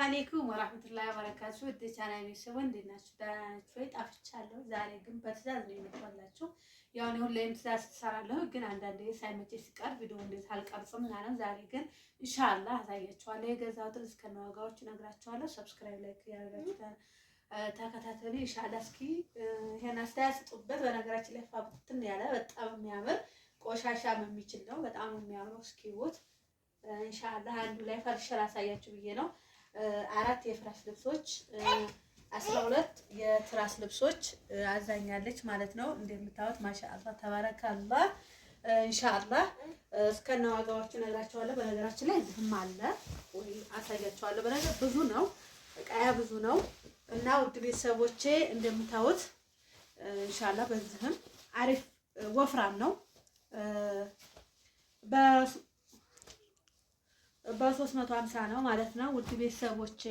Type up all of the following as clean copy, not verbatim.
አለይኩም ወራህመቱላሂ ወበረካቱ። ቻናሌ ቤተሰቦች እንዴት ናችሁ? ደህና ናችሁ ወይ? ጠፍቻለሁ። ዛሬ ግን በትዕዛዝ ነው የመጣሁላችሁ። ያው እኔ ሁሌም ትዕዛዝ ትሰራለሁ፣ ግን አንዳንዴ ሳይመቸኝ ሲቀር ቪዲዮ እንዴት አልቀርጽም እና ነው። ዛሬ ግን ኢንሻአላህ አሳያችኋለሁ። የገዛሁትን እስከነ ዋጋዎቹ እነግራችኋለሁ። ሰብስክራይብ፣ ላይክ ያደረጋችሁ ተከታተሉ ኢንሻአላህ። እስኪ ይሄን አስተያየት ስጡበት። በነገራችን ላይ ፋብትን ያለ በጣም የሚያምር ቆሻሻም የሚችል ነው። በጣም የሚያምረው እስኪ ወት ኢንሻአላህ አንዱ ላይ ፈርሼ ላሳያችሁ ብዬ ነው። 4 የፍራሽ ልብሶች 12 የትራስ ልብሶች አዛኛለች ማለት ነው። እንደምታዩት ማሻአላህ ተባረካላህ። ኢንሻአላህ እስከነ ዋጋዎቹ እነግራችኋለሁ። በነገራችን ላይ እዚህም አለ ወይ አሳያችኋለሁ። በነገር ብዙ ነው፣ እቃያ ብዙ ነው እና ውድ ቤተሰቦቼ እንደምታዩት ኢንሻአላህ በዚህም አሪፍ ወፍራም ነው። በ350 ነው ማለት ነው። ውድ ቤተሰቦቼ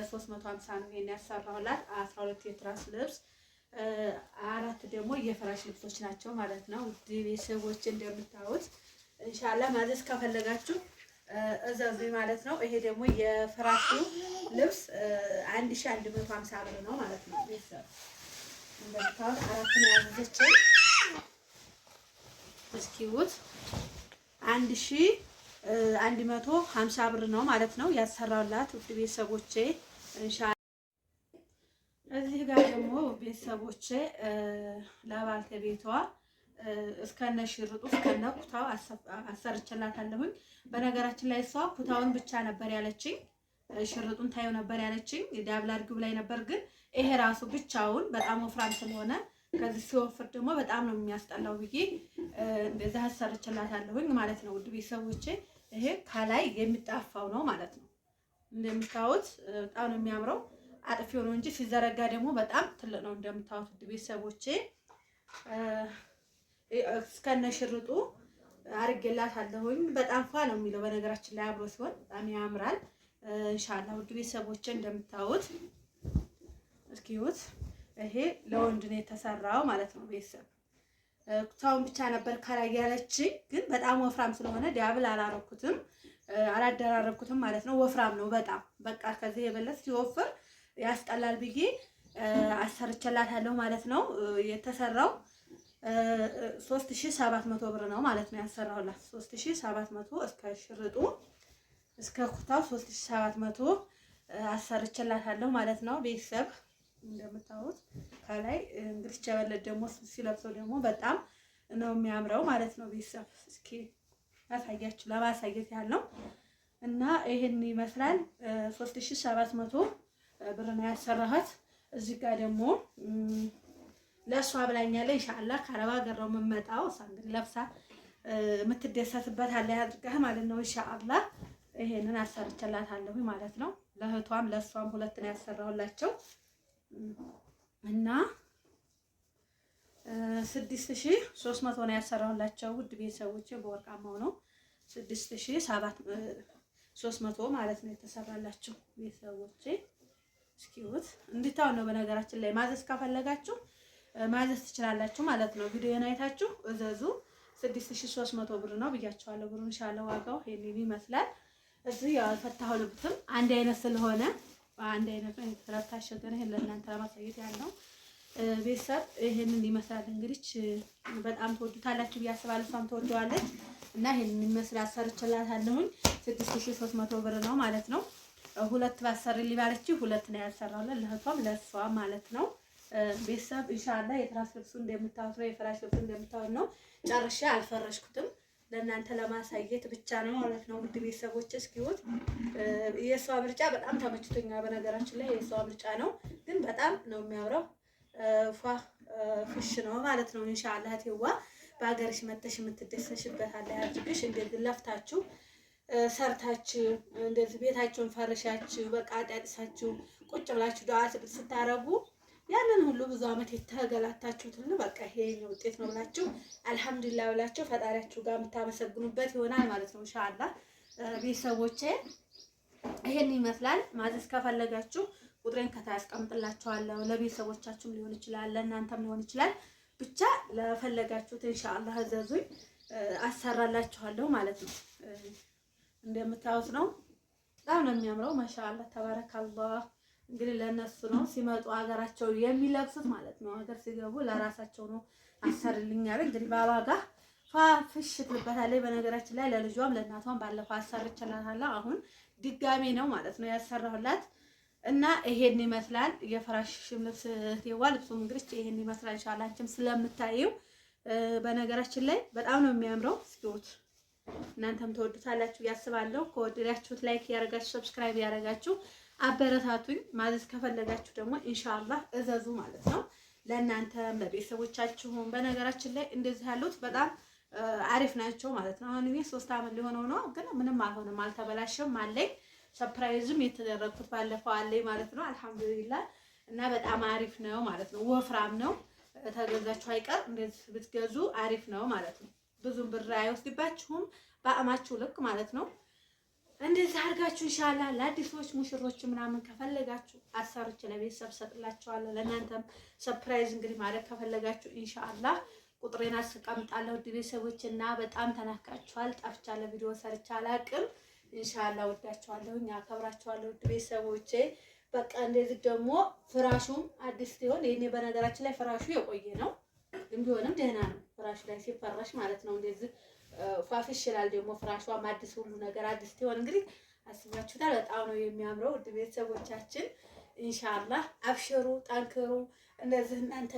350 ነው ይሄን ያሰራሁላት። 12 የትራስ ልብስ 4 ደግሞ የፍራሽ ልብሶች ናቸው ማለት ነው። ውድ ቤተሰቦቼ እንደምታዩት ኢንሻአላህ ማዘዝ ከፈለጋችሁ እዘዙኝ ማለት ነው። ይሄ ደግሞ የፍራሹ ልብስ 1150 ብር ነው ማለት ነው። ቤተሰብ እንደምታዩት 4 ነው ያዘዘችኝ። እስኪውት 1150 ብር ነው ማለት ነው ያሰራውላት። ውድ ቤተሰቦቼ ኢንሻአላህ እዚህ ጋር ደግሞ ቤተሰቦቼ ለባልተቤቷ እስከነ ሽርጡ እስከነ ኩታው አሰርችላታለሁኝ። በነገራችን ላይ እሷ ኩታውን ብቻ ነበር ያለችኝ፣ ሽርጡን ታየው ነበር ያለችኝ። ዳብል አድርጊው ላይ ነበር፣ ግን ይሄ ራሱ ብቻውን በጣም ወፍራም ስለሆነ ከዚህ ሲወፍር ደግሞ በጣም ነው የሚያስጠላው ብዬ እንደዛ አሰርችላታለሁኝ ማለት ነው። ውድ ቤተሰቦቼ ይሄ ከላይ የሚጣፋው ነው ማለት ነው። እንደምታዩት በጣም ነው የሚያምረው። አጥፊው ነው እንጂ ሲዘረጋ ደግሞ በጣም ትልቅ ነው እንደምታዩት። ውድ ቤተሰቦቼ እስከነ ሽርጡ አርጌላታለሁኝ። በጣም ፋ ነው የሚለው በነገራችን ላይ አብሮ ሲሆን በጣም ያምራል። ኢንሻአላህ ውድ ቤተሰቦቼ እንደምታዩት እስኪዩት ይሄ ለወንድ ነው የተሰራው ማለት ነው። ቤተሰብ ኩታውን ብቻ ነበር ከላይ ያለችኝ፣ ግን በጣም ወፍራም ስለሆነ ዳብል አላደራረኩትም ማለት ነው። ወፍራም ነው በጣም በቃ ከዚህ የበለጠ ሲወፍር ያስጠላል ብዬ አሰርቼላታለሁ ማለት ነው። የተሰራው 3700 ብር ነው ማለት ነው ያሰራሁላት። 3700 እስከ ሽርጡ እስከ ኩታው 3700 አሰርቼላታለሁ ማለት ነው። ቤተሰብ እንደምታዩት ከላይ እንግዲህ ቸበለት ደግሞ ሲለብሰው ደግሞ በጣም ነው የሚያምረው ማለት ነው። ቤተሰብ እስኪ አሳያችሁ ለማሳየት ያህል ነው እና ይሄን ይመስላል። 3700 ብር ነው ያሰራኋት። እዚህ ጋር ደግሞ ለሷ ብላኛለች። ኢንሻአላህ ከአረብ ሀገር ነው የምመጣው። እሷ እንግዲህ ለብሳ የምትደሰትበት አለ ያድርጋህ ማለት ነው። ኢንሻአላህ ይሄንን አሰርቼላታለሁ ማለት ነው። ለእህቷም ለሷም ሁለት ነው ያሰራሁላቸው እና 6300 ነው ያሰራሁላቸው። ውድ ቤተሰቦቼ በወርቃማው ነው 6300 ማለት ነው የተሰራላቸው ቤተሰቦቼ። እስኪውት እንድታው ነው። በነገራችን ላይ ማዘዝ ከፈለጋችሁ ማዘዝ ትችላላችሁ ማለት ነው። ቪዲዮን አይታችሁ እዘዙ። 6300 ብር ነው ብያችኋለሁ። ብሩን ኢንሻአላህ ዋጋው ይሄን ይመስላል። እዚህ ያልፈታው ልብትም አንድ አይነት ስለሆነ አንድ አይነት ነው የተረታሸገ ነው። ይሄን ለእናንተ ለማሳየት ያለው ቤተሰብ ይሄንን ይመስላል። እንግዲህ በጣም ተወዱታላችሁ ብዬ አስባለሁ። እሷም ተወደዋለች እና ይሄንን ይመስላል። ሰርችላታለሁኝ 6300 ብር ነው ማለት ነው። ሁለት ባሰርልኝ ባለች ሁለት ነው ያሰራሁላት ለእህቷም ለእሷም ማለት ነው። ቤተሰብ ኢንሻአላህ የትራስ ልብሱ እንደምታዩት ነው፣ የፍራሽ ልብሱ እንደምታዩት ነው። ጨርሼ አልፈረሽኩትም ለእናንተ ለማሳየት ብቻ ነው ማለት ነው። ውድ ቤተሰቦች እስኪውት የሷ ምርጫ በጣም ተመችቶኛል። በነገራችን ላይ የሷ ምርጫ ነው፣ ግን በጣም ነው የሚያምረው። ፍሽ ነው ማለት ነው። ኢንሻአላህ ተዋ በአገርሽ መተሽ የምትደሰሽበት አለ ያድርግሽ። እንደዚህ ለፍታችሁ ሰርታችሁ እንደዚህ ቤታችሁን ፈርሻችሁ በቃ አጣጥሳችሁ ቁጭ ብላችሁ ዱዓ ስታረጉ ያንን ሁሉ ብዙ አመት የተገላታችሁት ሁሉ በቃ ይሄ ውጤት ነው ብላችሁ አልሐምዱሊላህ ብላችሁ ፈጣሪያችሁ ጋር የምታመሰግኑበት ይሆናል ማለት ነው። ኢንሻአላህ ቤተሰቦቼ ይሄን ይመስላል። ማዘዝ ከፈለጋችሁ ቁጥሬን ከታች አስቀምጥላችኋለሁ። ለቤተሰቦቻችሁም ሊሆን ይችላል፣ ለእናንተም ሊሆን ይችላል። ብቻ ለፈለጋችሁት ኢንሻአላህ አዘዙኝ፣ አሰራላችኋለሁ ማለት ነው። እንደምታዩት ነው በጣም ነው የሚያምረው። ማሻአላህ ተባረካላህ። እንግዲህ ለነሱ ነው ሲመጡ ሀገራቸው የሚለብሱት ማለት ነው። ሀገር ሲገቡ ለራሳቸው ነው አሰርልኝ ያለ እንግዲህ ባባ ጋር ፋፍሽ ትልበታለች። በነገራችን ላይ ለልጇም ለእናቷም ባለፈው አሰርችላታለሁ። አሁን ድጋሜ ነው ማለት ነው ያሰራሁላት እና ይሄን ይመስላል። የፍራሽም ልብስ ተይዋ ልብሱም እንግዲህ ይሄን ይመስላል። ኢንሻአላህ አንቺም ስለምታዩ በነገራችን ላይ በጣም ነው የሚያምረው። እስኪውት እናንተም ተወዱታላችሁ ያስባለሁ። ከወደዳችሁት ላይክ ያረጋችሁ ሰብስክራይብ ያረጋችሁ አበረታቱኝ። ማዘዝ ከፈለጋችሁ ደግሞ ኢንሻአላህ እዘዙ ማለት ነው። ለእናንተም ለቤተሰቦቻችሁም በነገራችን ላይ እንደዚህ ያሉት በጣም አሪፍ ናቸው ማለት ነው። አሁን እኔ 3 አመት ሊሆነው ነው ግን ምንም አልሆነም፣ አልተበላሸም አለኝ። ሰርፕራይዝም የተደረኩት ባለፈው አለኝ ማለት ነው። አልሐምዱሊላህ እና በጣም አሪፍ ነው ማለት ነው። ወፍራም ነው። ተገዛችሁ አይቀር እንደዚህ ብትገዙ አሪፍ ነው ማለት ነው። ብዙም ብር አይወስድባችሁም በአማችሁ ልክ ማለት ነው። እንደዚህ አድርጋችሁ ኢንሻአላህ ለአዲሶች ሙሽሮች ምናምን ከፈለጋችሁ አሰርቼ ለቤተሰብ ሰጥላችኋለሁ። ለእናንተም ሰርፕራይዝ እንግዲህ ማለት ከፈለጋችሁ ኢንሻአላህ ቁጥሬን አስቀምጣለሁ። ውድ ቤተሰቦች እና በጣም ተናፍቃችኋል። ጠፍቻለሁ፣ ቪዲዮ ሰርቼ አላቅም። ኢንሻአላህ ወዳችኋለሁ፣ አከብራችኋለሁ ውድ ቤተሰቦቼ። በቃ እንደዚህ ደግሞ ፍራሹም አዲስ ሲሆን ይሄኔ በነገራችን ላይ ፍራሹ የቆየ ነው ግን ቢሆንም ደህና ነው። ፍራሹ ላይ ሲፈራሽ ማለት ነው እንደዚህ ፋፍሽ ይላል። ደግሞ ፍራሿም አዲስ ሁሉ ነገር አዲስ ሲሆን እንግዲህ አስባችሁታል። በጣም ነው የሚያምረው ውድ ቤተሰቦቻችን። ኢንሻአላህ አብሽሩ፣ ጠንክሩ። እንደዚህ እናንተ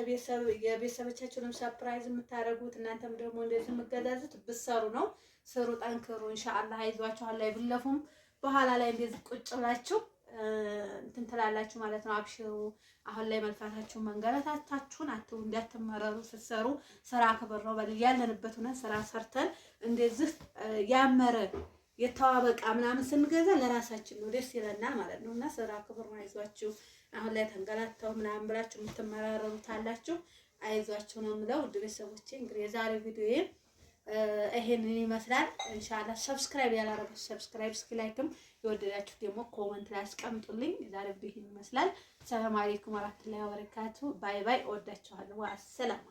የቤተሰቦቻችሁንም ሰርፕራይዝ የምታደርጉት እናንተም ደግሞ እንደዚህ የምትገዛዙት ብትሰሩ ነው። ስሩ፣ ጠንክሩ። ኢንሻአላህ አይዟችሁ። ላይ ብለፉም በኋላ ላይ እንደዚህ ቁጭ ብላችሁ እንትን ትላላችሁ ማለት ነው። አብሽሩ። አሁን ላይ መልፋታችሁ መንገላታታችሁን እንዳትመረሩ። ስትሰሩ ስራ ክብር ነው። በል ያለንበት ሆነ ስራ ሰርተን እንደዚህ ያመረ የተዋበ ዕቃ ምናምን ስንገዛ ለራሳችን ነው ደስ ይለናል ማለት ነው። እና ስራ ክብር ነው። አይዟችሁ። አሁን ላይ ተንገላታው ምናምን ብላችሁ የምትመራረሩት አላችሁ። አይዟችሁ ነው የምለው ውድ ቤተሰቦቼ። እንግዲህ የዛሬው ቪዲዮ ይሄንን ይመስላል። ኢንሻአላህ ሰብስክራይብ ያላረጋችሁ ሰብስክራይብ፣ እስኪ ላይክም የወደዳችሁ ደግሞ ኮመንት ላይ አስቀምጡልኝ። የዛሬው ቪዲዮ ይመስላል። ሰላም አለይኩም ወራህመቱላሂ ወበረካቱ። ባይ ባይ። እወዳችኋለሁ። ወአሰላም